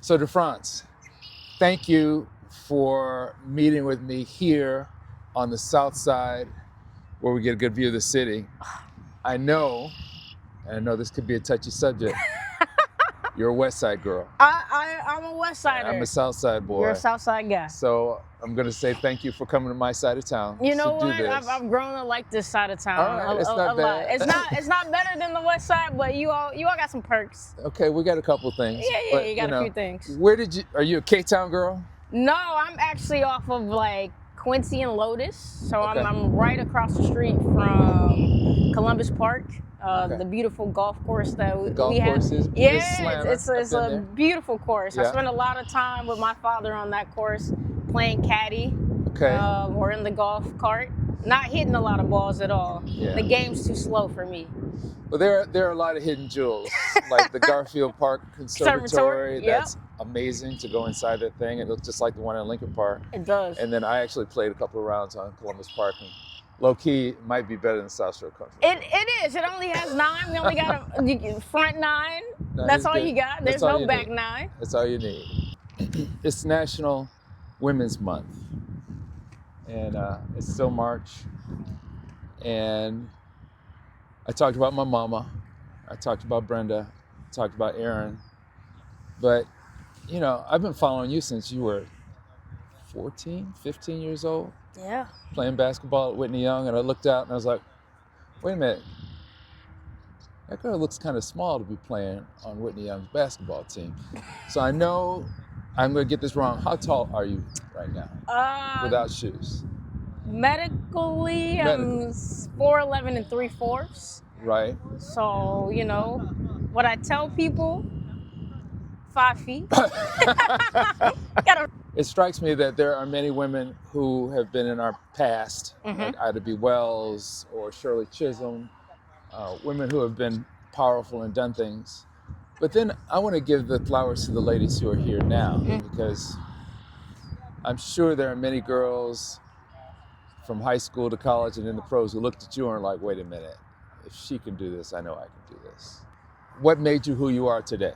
So DeFrance, thank you for meeting with me here on the South Side where we get a good view of the city. I know this could be a touchy subject. You're a West Side girl. I'm a West Sider. I'm a South Side boy. You're a South Side guy. So I'm going to say thank you for coming to my side of town. You know to what? do this. I've grown to like this side of town. All right, it's not bad. It's not better than the West Side, but you all got some perks. Okay, we got a couple things. Yeah, but, you got a few things. Are you a K-Town girl? No, I'm actually off of like Quincy and Lotus. So Okay. I'm right across the street from Columbus Park. Okay. The beautiful golf course that we Golf have. course is Yeah, it's I've a been there. beautiful course. Yeah. I spent a lot of time with my father on that course, playing caddy. Okay. Or in the golf cart. Not hitting a lot of balls at all. Yeah. The game's too slow for me. Well, there are a lot of hidden jewels, like the Garfield Park Conservatory. Yep. That's amazing to go inside that thing. It looks just like the one in Lincoln Park. It does. And then I actually played a couple of rounds on Columbus Park. And low key, it might be better than South Shore Country. It is. It only has 9. We only got a front 9. That's all you got. There's no back 9. That's all you need. It's National Women's Month. And it's still March. And I talked about my mama. I talked about Brenda. I talked about Aaron. But, I've been following you since you were 14, 15 years old. Yeah. Playing basketball at Whitney Young. And I looked out and I was like, wait a minute. That girl looks kind of small to be playing on Whitney Young's basketball team. So I know I'm going to get this wrong. How tall are you right now without shoes? Medically, I'm 4'11" and 3/4. Right. So, what I tell people, 5 feet. It strikes me that there are many women who have been in our past, like Ida B. Wells or Shirley Chisholm, women who have been powerful and done things. But then I want to give the flowers to the ladies who are here now, because I'm sure there are many girls from high school to college and in the pros who looked at you and are like, wait a minute, if she can do this, I know I can do this. What made you who you are today?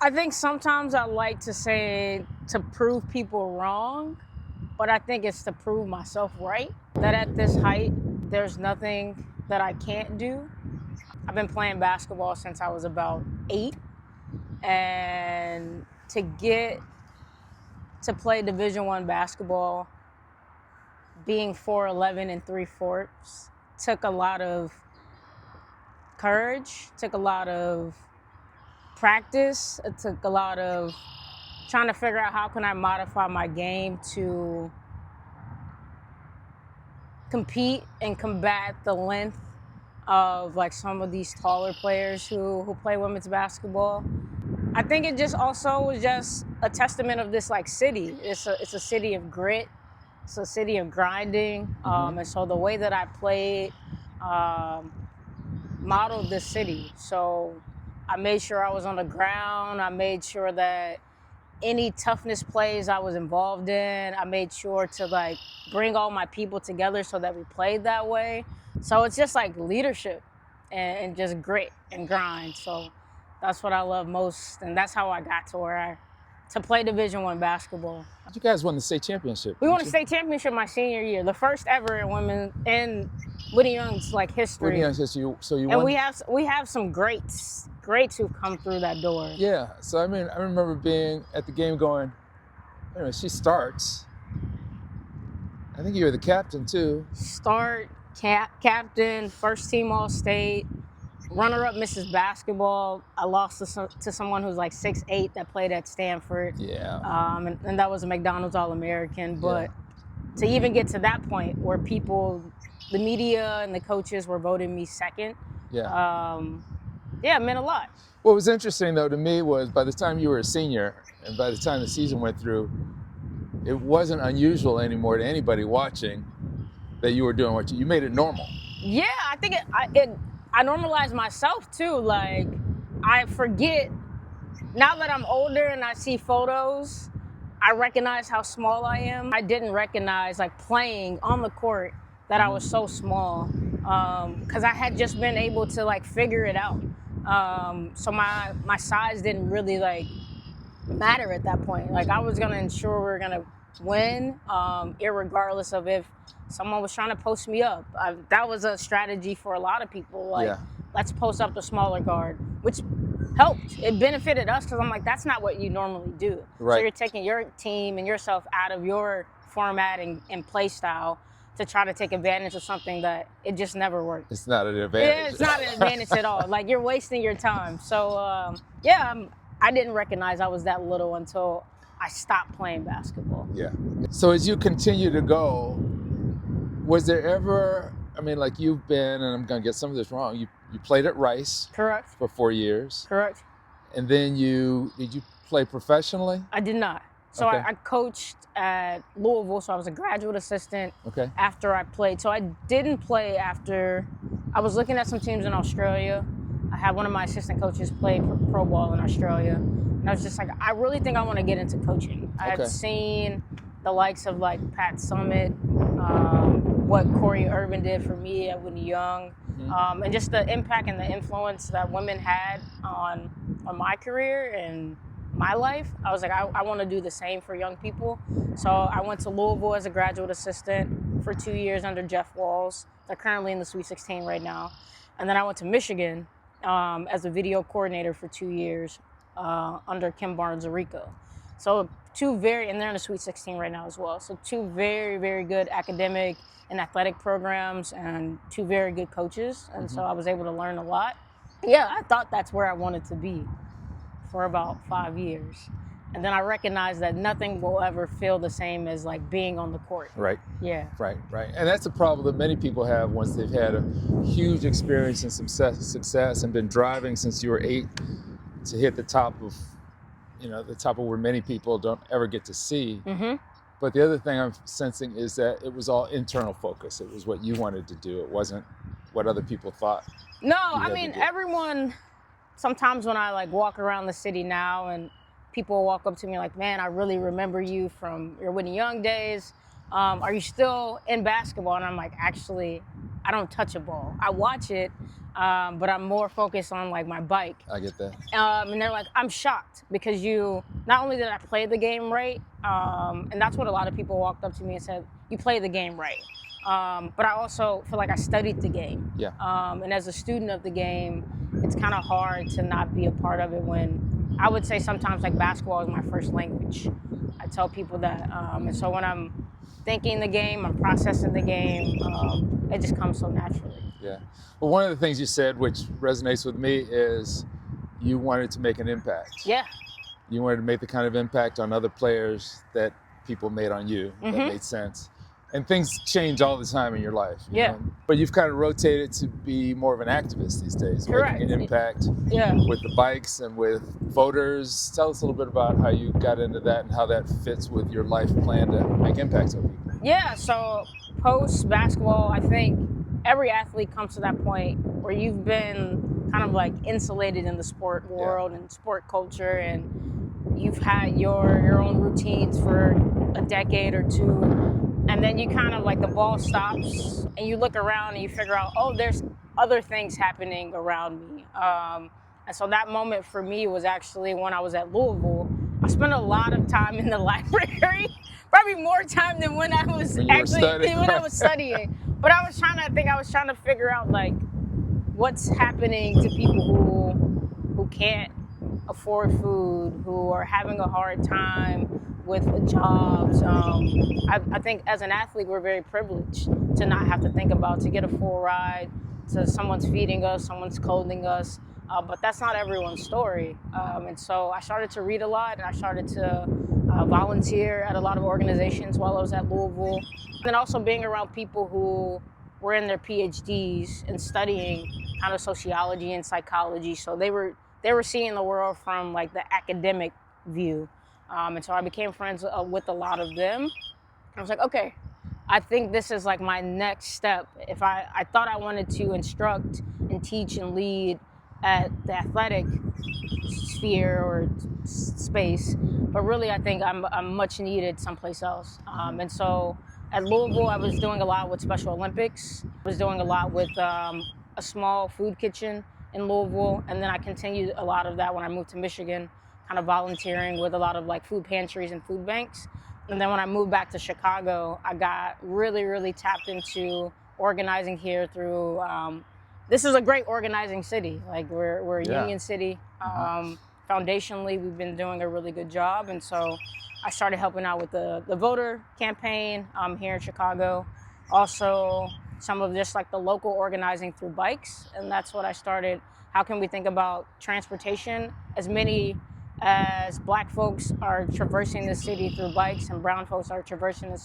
I think sometimes I like to say to prove people wrong, but I think it's to prove myself right. That at this height, there's nothing that I can't do. I've been playing basketball since I was about 8, and to get to play Division I basketball, being 4'11" and 3/4 took a lot of courage, took a lot of practice. It took a lot of trying to figure out how can I modify my game to compete and combat the length of like some of these taller players who play women's basketball. I think it just also was just a testament of this like city. It's a city of grit. It's a city of grinding. And so the way that I played modeled this city. So I made sure I was on the ground. I made sure that any toughness plays I was involved in, I made sure to like bring all my people together so that we played that way. So it's just like leadership and just grit and grind. So that's what I love most. And that's how I got to play Division I basketball. You guys won the state championship. We won the state championship my senior year, the first ever in women in Whitney Young's like history. Whitney Young's history. So you and won. we have some greats who've come through that door. Yeah. So I remember being at the game going, wait a minute, she starts. I think you were the captain too. Captain, first team All-State, runner-up Mrs. Basketball. I lost to someone who's like 6'8" that played at Stanford. Yeah. And that was a McDonald's All-American. But to even get to that point where people, the media and the coaches were voting me second, it meant a lot. What was interesting though to me was by the time you were a senior and by the time the season went through, it wasn't unusual anymore to anybody watching that you were doing what you made it normal. Yeah, I think I normalized myself too. Like, I forget, now that I'm older and I see photos, I recognize how small I am. I didn't recognize, like, playing on the court that I was so small, because I had just been able to, like, figure it out. So my size didn't really, like, matter at that point. Like I was gonna ensure we were gonna win, irregardless of if someone was trying to post me up. That was a strategy for a lot of people. Like, Yeah. let's post up the smaller guard, which helped. It benefited us because I'm like, that's not what you normally do. So Right. you're taking your team and yourself out of your format and play style to try to take advantage of something that it just never worked. It's not an Yeah, advantage. it's not an advantage at all. Like you're wasting your time. So I didn't recognize I was that little until I stopped playing basketball. Yeah. So as you continue to go, was there ever, I mean, like you've been, and I'm going to get some of this wrong, you played at Rice Correct. for 4 years. Correct. And then did you play professionally? I did not. So Okay. I coached at Louisville, so I was a graduate assistant Okay. after I played. So I didn't play after. I was looking at some teams in Australia. I had one of my assistant coaches play pro ball in Australia. And I was just like, I really think I want to get into coaching. I Okay. had seen the likes of like Pat Summitt, what Corey Irvin did for me at Whitney Young, and just the impact and the influence that women had on my career and my life. I was like, I want to do the same for young people. So I went to Louisville as a graduate assistant for 2 years under Jeff Walls. They're currently in the Sweet 16 right now. And then I went to Michigan as a video coordinator for 2 years under Kim Barnes-Arico. So and they're in the Sweet 16 right now as well. So two very, very good academic and athletic programs and two very good coaches. And so I was able to learn a lot. Yeah, I thought that's where I wanted to be for about 5 years. And then I recognized that nothing will ever feel the same as like being on the court. Right. Yeah. Right. And that's a problem that many people have once they've had a huge experience and success and been driving since you were 8 to hit the top of where many people don't ever get to see. Mm-hmm. But the other thing I'm sensing is that it was all internal focus. It was what you wanted to do. It wasn't what other people thought. No, had I to mean, do. everyone, sometimes when I like walk around the city now and people walk up to me like, man, I really remember you from your Whitney Young days. Are you still in basketball? And I'm like, actually, I don't touch a ball. I watch it, but I'm more focused on like my bike. I get that. And they're like, I'm shocked because not only did I play the game right, and that's what a lot of people walked up to me and said, you play the game right. But I also feel like I studied the game. Yeah. And as a student of the game, it's kind of hard to not be a part of it when I would say sometimes like basketball is my first language. I tell people that. And so when I'm thinking the game, I'm processing the game, it just comes so naturally. Yeah. Well, one of the things you said, which resonates with me, is you wanted to make an impact. Yeah. You wanted to make the kind of impact on other players that people made on you. That made sense. And things change all the time in your life. You know? But you've kind of rotated to be more of an activist these days, Correct. making an impact with the bikes and with voters. Tell us a little bit about how you got into that and how that fits with your life plan to make impacts on people. Yeah, so post basketball, I think every athlete comes to that point where you've been kind of like insulated in the sport world and sport culture, and you've had your own routines for a decade or two. And then you kind of like the ball stops and you look around and you figure out, oh, there's other things happening around me. And so that moment for me was actually when I was at Louisville. I spent a lot of time in the library, probably more time than when I was I was studying. But I was trying to figure out like what's happening to people who can't afford food, who are having a hard time with jobs. I think as an athlete, we're very privileged to not have to think about to get a full ride, so someone's feeding us, someone's clothing us, but that's not everyone's story. And so I started to read a lot, and I started to volunteer at a lot of organizations while I was at Louisville. And also being around people who were in their PhDs and studying kind of sociology and psychology. So they were seeing the world from like the academic view. And so I became friends with a lot of them. I was like, okay, I think this is like my next step. If I thought I wanted to instruct and teach and lead at the athletic sphere or space, but really I think I'm much needed someplace else. And so at Louisville, I was doing a lot with Special Olympics. I was doing a lot with a small food kitchen in Louisville. And then I continued a lot of that when I moved to Michigan, kind of volunteering with a lot of like food pantries and food banks. And then when I moved back to Chicago, I got really, really tapped into organizing here through, this is a great organizing city. Like we're a union city. Foundationally, we've been doing a really good job. And so I started helping out with the voter campaign here in Chicago. Also, some of just like the local organizing through bikes. And that's what I started. How can we think about transportation? As many as Black folks are traversing the city through bikes and brown folks are traversing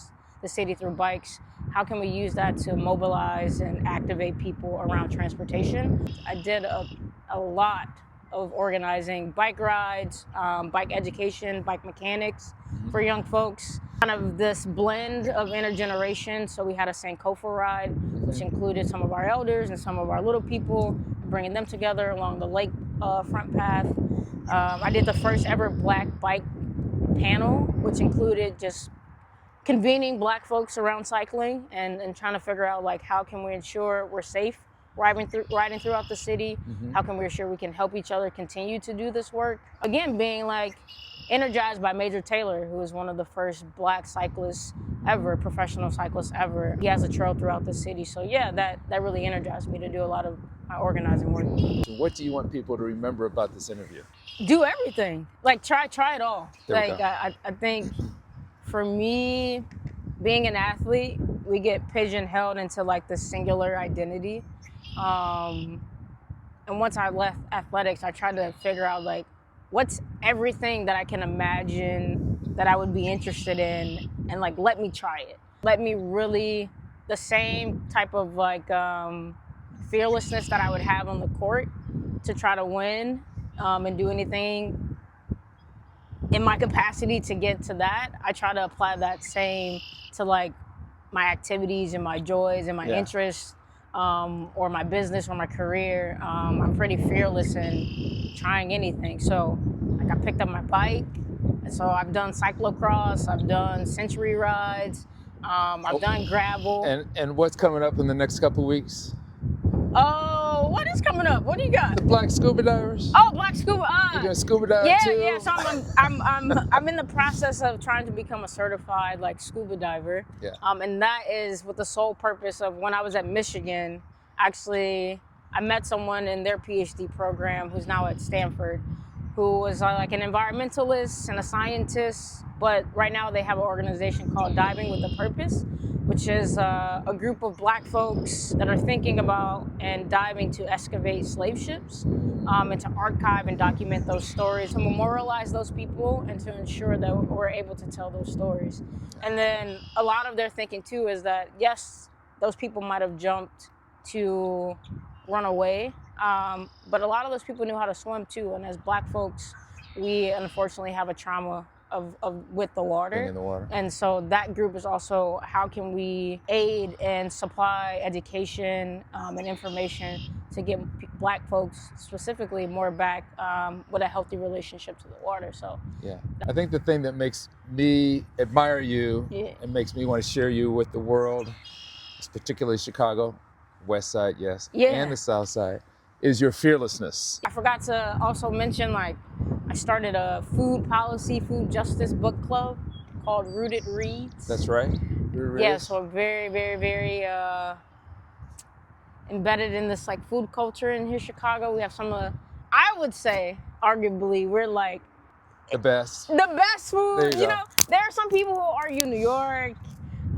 the city through bikes, how can we use that to mobilize and activate people around transportation? I did a lot of organizing bike rides, bike education, bike mechanics for young folks. Kind of this blend of intergeneration. So we had a Sankofa ride, which included some of our elders and some of our little people, bringing them together along the lake front path. I did the first ever Black bike panel, which included just convening Black folks around cycling and trying to figure out like how can we ensure we're safe riding throughout the city. How can we ensure we can help each other continue to do this work? Again, being like energized by Major Taylor, who is one of the first Black cyclists ever, professional cyclists ever. He has a trail throughout the city. So yeah, that really energized me to do a lot of my organizing work. What do you want people to remember about this interview? Do everything. Like try it all. There like I think for me, being an athlete, we get pigeonholed into like this singular identity. And once I left athletics, I tried to figure out like, what's everything that I can imagine that I would be interested in, and like, let me try it. Let me really, the same type of like fearlessness that I would have on the court to try to win and do anything in my capacity to get to that. I try to apply that same to like my activities and my joys and my interests. Or my business or my career. I'm pretty fearless in trying anything. So like I picked up my bike, and so I've done cyclocross, I've done century rides, I've done gravel. And what's coming up in the next couple of weeks? Oh, what is coming up? What do you got? The Black Scuba Divers. Oh, Black Scuba. You're gonna scuba dive too? Yeah. So I'm in the process of trying to become a certified like scuba diver. Yeah. And that is with the sole purpose of when I was at Michigan. Actually, I met someone in their PhD program who's now at Stanford, who was like an environmentalist and a scientist. But right now they have an organization called Diving with a Purpose, which is a group of Black folks that are thinking about and diving to excavate slave ships and to archive and document those stories, to memorialize those people and to ensure that we're able to tell those stories. And then a lot of their thinking too is that, yes, those people might have jumped to run away, but a lot of those people knew how to swim too. And as Black folks, we unfortunately have a trauma with the water. Being in the water. And so that group is also how can we aid and supply education and information to get Black folks specifically more back with a healthy relationship to the water. So yeah, I think the thing that makes me admire you and makes me want to share you with the world, particularly Chicago, West Side, and the South Side, is your fearlessness. I forgot to also mention, like, I started a food policy, food justice book club called Rooted Reads. That's right. Yeah, so very, very, very embedded in this like food culture in here, Chicago. We have some of, I would say, arguably, we're like the best. The best food. You know, there are some people who argue New York.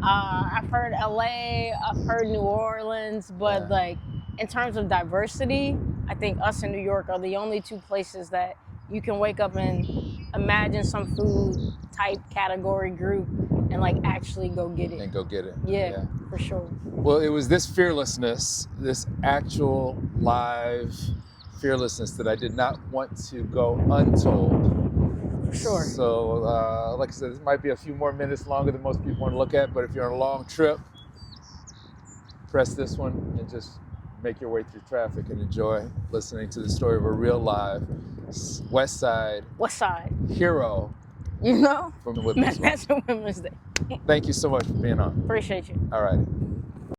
I've heard LA. I've heard New Orleans, but like in terms of diversity, I think us in New York are the only two places that you can wake up and imagine some food type category group and like actually go get it. And go get it. Yeah, for sure. Well, it was this fearlessness, this actual live fearlessness that I did not want to go untold. For sure. So, like I said, this might be a few more minutes longer than most people want to look at, but if you're on a long trip, press this one and just make your way through traffic and enjoy listening to the story of a real live West Side hero. You know, from the Women's National Women's Day. Thank you so much for being on. Appreciate you. All right.